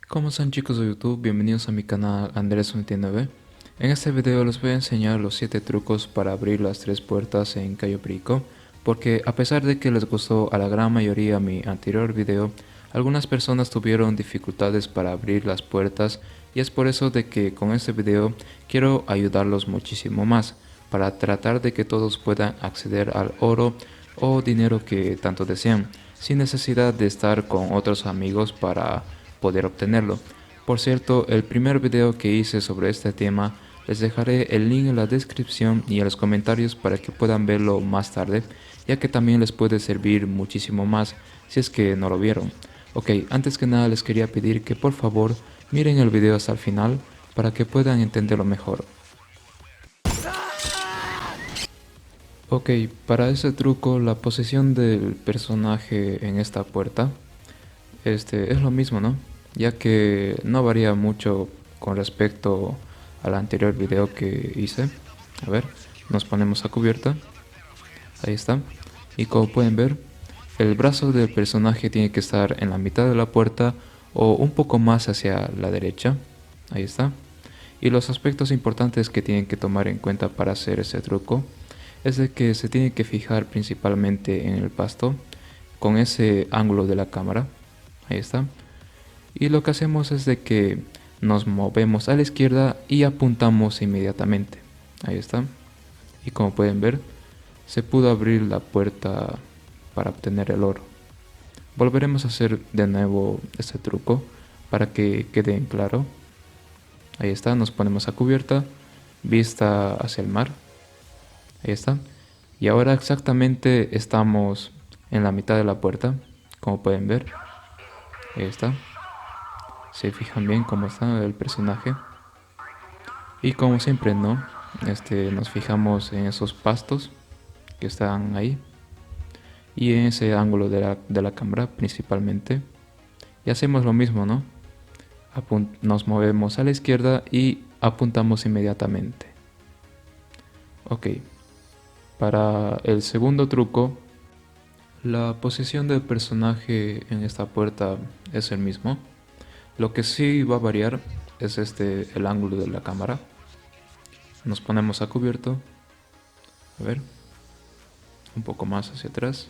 ¿Cómo están chicos de YouTube? Bienvenidos a mi canal Andrés99. En este video les voy a enseñar los 7 trucos para abrir las 3 puertas en Cayo Perico, porque a pesar de que les gustó a la gran mayoría mi anterior video, algunas personas tuvieron dificultades para abrir las puertas y es por eso de que con este video quiero ayudarlos muchísimo más, para tratar de que todos puedan acceder al oro o dinero que tanto desean, sin necesidad de estar con otros amigos para poder obtenerlo. Por cierto, el primer video que hice sobre este tema les dejaré el link en la descripción y en los comentarios para que puedan verlo más tarde, ya que también les puede servir muchísimo más si es que no lo vieron. Ok, antes que nada les quería pedir que por favor miren el video hasta el final para que puedan entenderlo mejor. Ok, para ese truco la posición del personaje en esta puerta es lo mismo, ¿no? Ya que no varía mucho con respecto al anterior video que hice. A ver, nos ponemos a cubierta. Ahí está. Y como pueden ver, el brazo del personaje tiene que estar en la mitad de la puerta o un poco más hacia la derecha. Ahí está. Y los aspectos importantes que tienen que tomar en cuenta para hacer este truco es de que se tiene que fijar principalmente en el pasto con ese ángulo de la cámara. Ahí está. Y lo que hacemos es de que nos movemos a la izquierda y apuntamos inmediatamente. Ahí está. Y como pueden ver, se pudo abrir la puerta para obtener el oro. Volveremos a hacer de nuevo este truco para que quede en claro. Ahí está, nos ponemos a cubierta, vista hacia el mar. Ahí está. Y ahora exactamente estamos en la mitad de la puerta, como pueden ver. Ahí está. Se fijan bien cómo está el personaje. Y como siempre, ¿no? Nos fijamos en esos pastos que están ahí. Y en ese ángulo de la cámara principalmente. Y hacemos lo mismo, ¿no? Nos movemos a la izquierda y apuntamos inmediatamente. Ok. Para el segundo truco, la posición del personaje en esta puerta es el mismo. Lo que sí va a variar es el ángulo de la cámara. Nos ponemos a cubierto. A ver. Un poco más hacia atrás.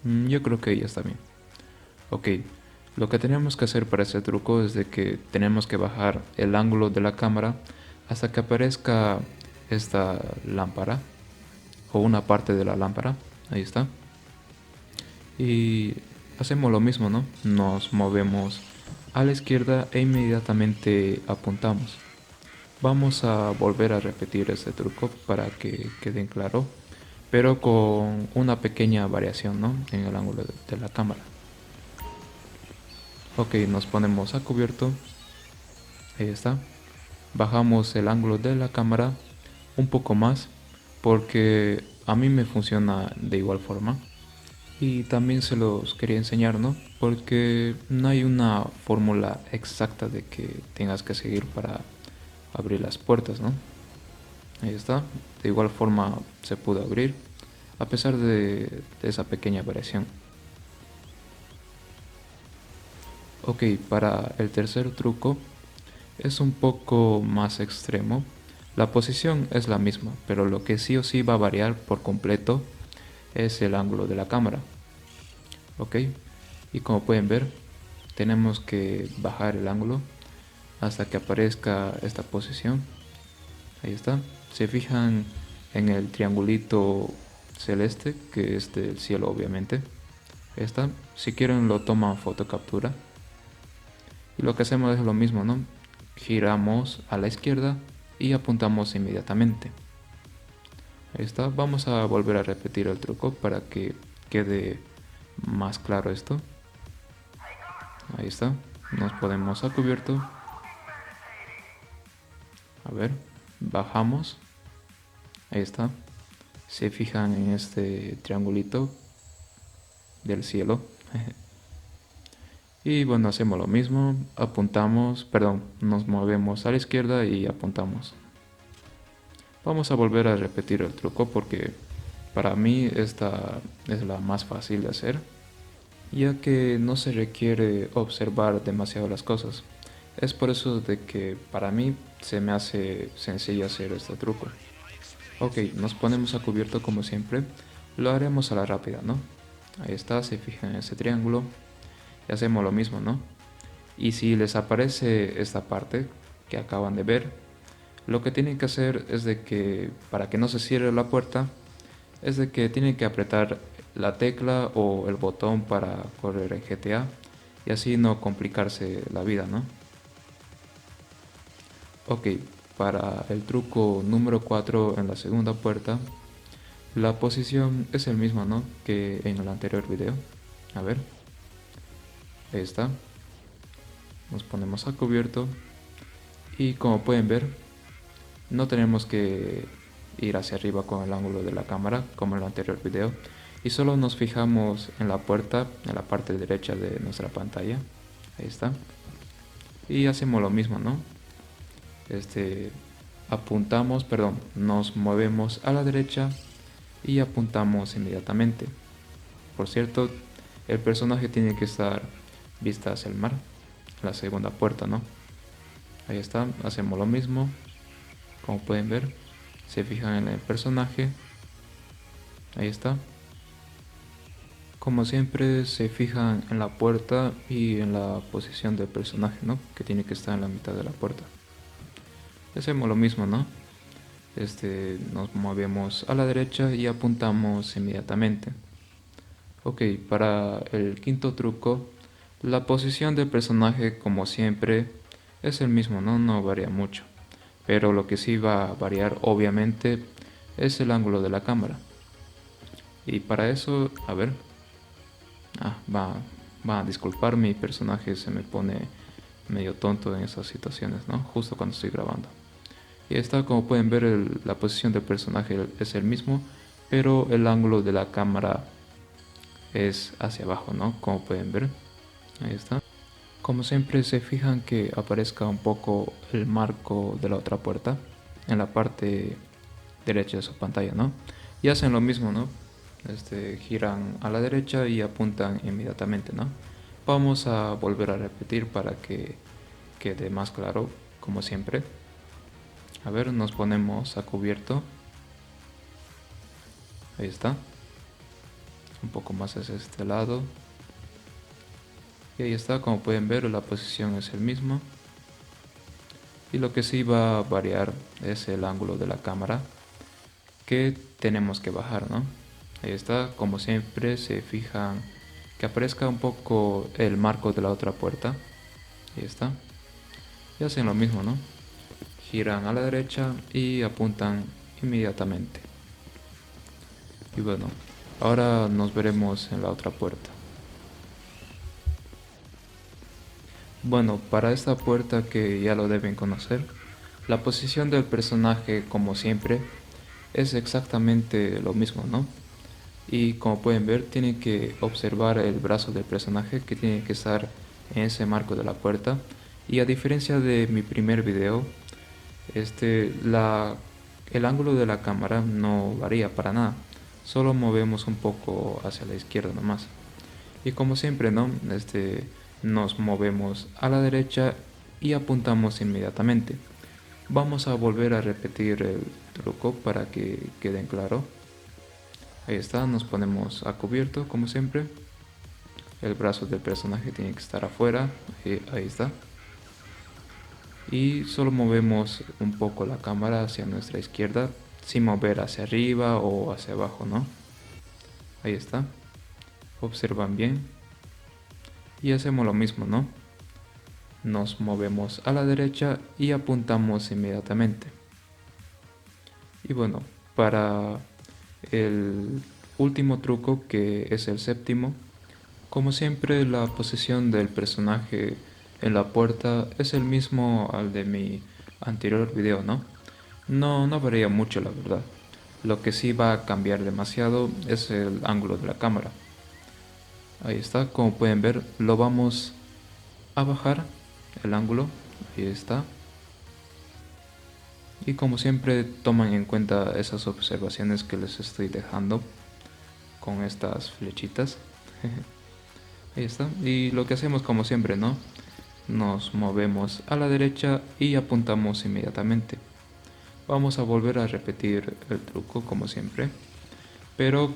Yo creo que ya está bien. Ok. Lo que tenemos que hacer para este truco es de que tenemos que bajar el ángulo de la cámara hasta que aparezca esta lámpara o una parte de la lámpara. Ahí está. Y hacemos lo mismo, ¿no? Nos movemos a la izquierda e inmediatamente apuntamos. Vamos a volver a repetir este truco para que quede claro, pero con una pequeña variación, ¿no? En el ángulo de la cámara. Ok, nos ponemos a cubierto. Ahí está. Bajamos el ángulo de la cámara un poco más porque a mí me funciona de igual forma. Y también se los quería enseñar, ¿no? Porque no hay una fórmula exacta de que tengas que seguir para abrir las puertas, ¿no? Ahí está. De igual forma se pudo abrir, a pesar de esa pequeña variación. Ok, para el tercer truco es un poco más extremo. La posición es la misma, pero lo que sí o sí va a variar por completo es el ángulo de la cámara. Ok, y como pueden ver, tenemos que bajar el ángulo hasta que aparezca esta posición. Ahí está. Se fijan en el triangulito celeste, que es del cielo obviamente. Ahí está. Si quieren lo toman foto captura. Y lo que hacemos es lo mismo, ¿no? Giramos a la izquierda y apuntamos inmediatamente. Ahí está. Vamos a volver a repetir el truco para que quede más claro esto. Ahí está. Nos ponemos a cubierto. A ver. Bajamos. Ahí está. Se fijan en este triangulito del cielo. Y bueno, hacemos lo mismo. Apuntamos, perdón, nos movemos a la izquierda y apuntamos. Vamos a volver a repetir el truco porque para mí esta es la más fácil de hacer, ya que no se requiere observar demasiado las cosas. Es por eso de que para mí se me hace sencillo hacer este truco. Ok, nos ponemos a cubierto como siempre. Lo haremos a la rápida, ¿no? Ahí está, se fijan en ese triángulo. Y hacemos lo mismo, ¿no? Y si les aparece esta parte que acaban de ver, lo que tienen que hacer es de que, para que no se cierre la puerta, es de que tienen que apretar la tecla o el botón para correr en GTA y así no complicarse la vida, ¿no? Ok, para el truco número 4 en la segunda puerta, la posición es el mismo, ¿no? Que en el anterior video. A ver, ahí está. Nos ponemos a cubierto y como pueden ver, no tenemos que ir hacia arriba con el ángulo de la cámara como en el anterior video y solo nos fijamos en la puerta, en la parte derecha de nuestra pantalla. Ahí está. Y hacemos lo mismo, ¿no? Nos movemos a la derecha y apuntamos inmediatamente. Por cierto, el personaje tiene que estar vista hacia el mar, la segunda puerta, ¿no? Ahí está, hacemos lo mismo. Como pueden ver, se fijan en el personaje. Ahí está. Como siempre, se fijan en la puerta y en la posición del personaje, ¿no? Que tiene que estar en la mitad de la puerta. Hacemos lo mismo, ¿no? Nos movemos a la derecha y apuntamos inmediatamente. Ok, para el quinto truco, la posición del personaje, como siempre, es el mismo, ¿no? No varía mucho. Pero lo que sí va a variar, obviamente, es el ángulo de la cámara. Y para eso, a ver, va a disculpar, mi personaje se me pone medio tonto en esas situaciones, ¿no? Justo cuando estoy grabando. Y está, como pueden ver, la posición del personaje es el mismo, pero el ángulo de la cámara es hacia abajo, ¿no? Como pueden ver, ahí está. Como siempre, se fijan que aparezca un poco el marco de la otra puerta en la parte derecha de su pantalla, ¿no? Y hacen lo mismo, ¿no? Giran a la derecha y apuntan inmediatamente, ¿no? Vamos a volver a repetir para que quede más claro, como siempre. A ver, nos ponemos a cubierto. Ahí está. Un poco más hacia este lado. Y ahí está, como pueden ver, la posición es el mismo. Y lo que sí va a variar es el ángulo de la cámara que tenemos que bajar, ¿no? Ahí está, como siempre, se fijan que aparezca un poco el marco de la otra puerta. Ahí está. Y hacen lo mismo, ¿no? Giran a la derecha y apuntan inmediatamente. Y bueno, ahora nos veremos en la otra puerta. Bueno, para esta puerta, que ya lo deben conocer, la posición del personaje, como siempre, es exactamente lo mismo, ¿no? Y como pueden ver, tienen que observar el brazo del personaje que tiene que estar en ese marco de la puerta. Y a diferencia de mi primer video, el ángulo de la cámara no varía para nada, solo movemos un poco hacia la izquierda nomás. Y como siempre, ¿no? Nos movemos a la derecha y apuntamos inmediatamente. Vamos a volver a repetir el truco para que queden claro. Ahí está, nos ponemos a cubierto como siempre. El brazo del personaje tiene que estar afuera. Ahí está. Y solo movemos un poco la cámara hacia nuestra izquierda, sin mover hacia arriba o hacia abajo, ¿no? Ahí está. Observan bien. Y hacemos lo mismo, ¿no? Nos movemos a la derecha y apuntamos inmediatamente. Y bueno, para el último truco, que es el séptimo, como siempre, la posición del personaje en la puerta es el mismo al de mi anterior video, ¿no? No varía mucho, la verdad. Lo que sí va a cambiar demasiado es el ángulo de la cámara. Ahí está, como pueden ver, lo vamos a bajar el ángulo. Ahí está. Y como siempre, toman en cuenta esas observaciones que les estoy dejando con estas flechitas. Ahí está. Y lo que hacemos, como siempre, ¿no? nos movemos a la derecha y apuntamos inmediatamente. Vamos a volver a repetir el truco como siempre, pero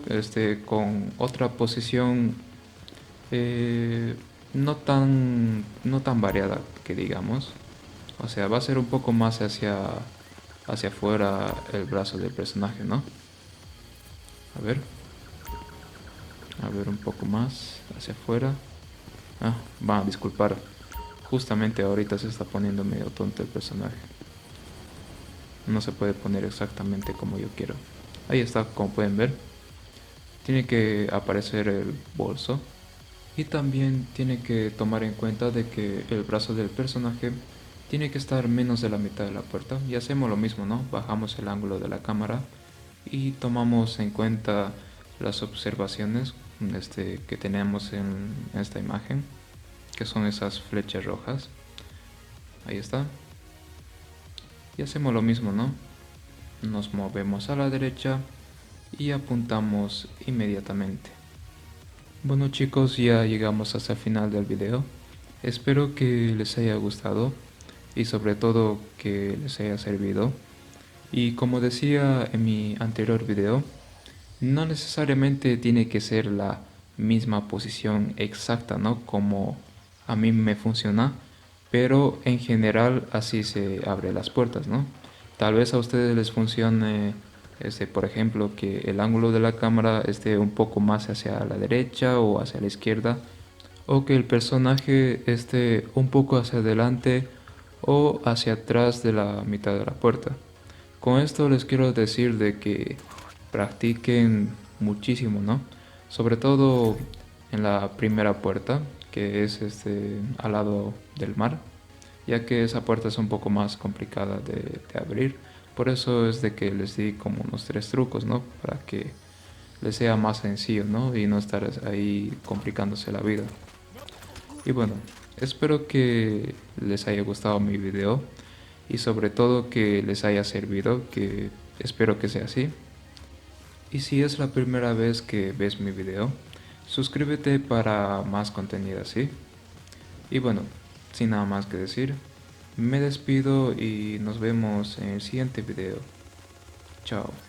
con otra posición eh, no tan variada que digamos. O sea, va a ser un poco más hacia afuera el brazo del personaje, ¿no? A ver, un poco más hacia afuera. Ah, va a disculpar. Justamente ahorita se está poniendo medio tonto el personaje. No se puede poner exactamente como yo quiero. Ahí está, como pueden ver. Tiene que aparecer el bolso. Y también tiene que tomar en cuenta de que el brazo del personaje tiene que estar menos de la mitad de la puerta. Y hacemos lo mismo, ¿no? Bajamos el ángulo de la cámara y tomamos en cuenta las observaciones que tenemos en esta imagen, que son esas flechas rojas. Ahí está. Y hacemos lo mismo, ¿no? Nos movemos a la derecha y apuntamos inmediatamente. Bueno chicos, ya llegamos hasta el final del video. Espero que les haya gustado y sobre todo que les haya servido. Y como decía en mi anterior video, no necesariamente tiene que ser la misma posición exacta, ¿no? Como a mí me funciona, pero en general así se abren las puertas, ¿no? Tal vez a ustedes les funcione, por ejemplo, que el ángulo de la cámara esté un poco más hacia la derecha o hacia la izquierda, o que el personaje esté un poco hacia adelante o hacia atrás de la mitad de la puerta. Con esto les quiero decir de que practiquen muchísimo, ¿no? Sobre todo en la primera puerta, que es al lado del mar, ya que esa puerta es un poco más complicada de abrir. Por eso es de que les di como unos 3 trucos, ¿no? Para que les sea más sencillo, ¿no? Y no estar ahí complicándose la vida. Y bueno, espero que les haya gustado mi video y sobre todo que les haya servido, que espero que sea así. Y si es la primera vez que ves mi video, suscríbete para más contenido así. Y bueno, sin nada más que decir, me despido y nos vemos en el siguiente video. Chao.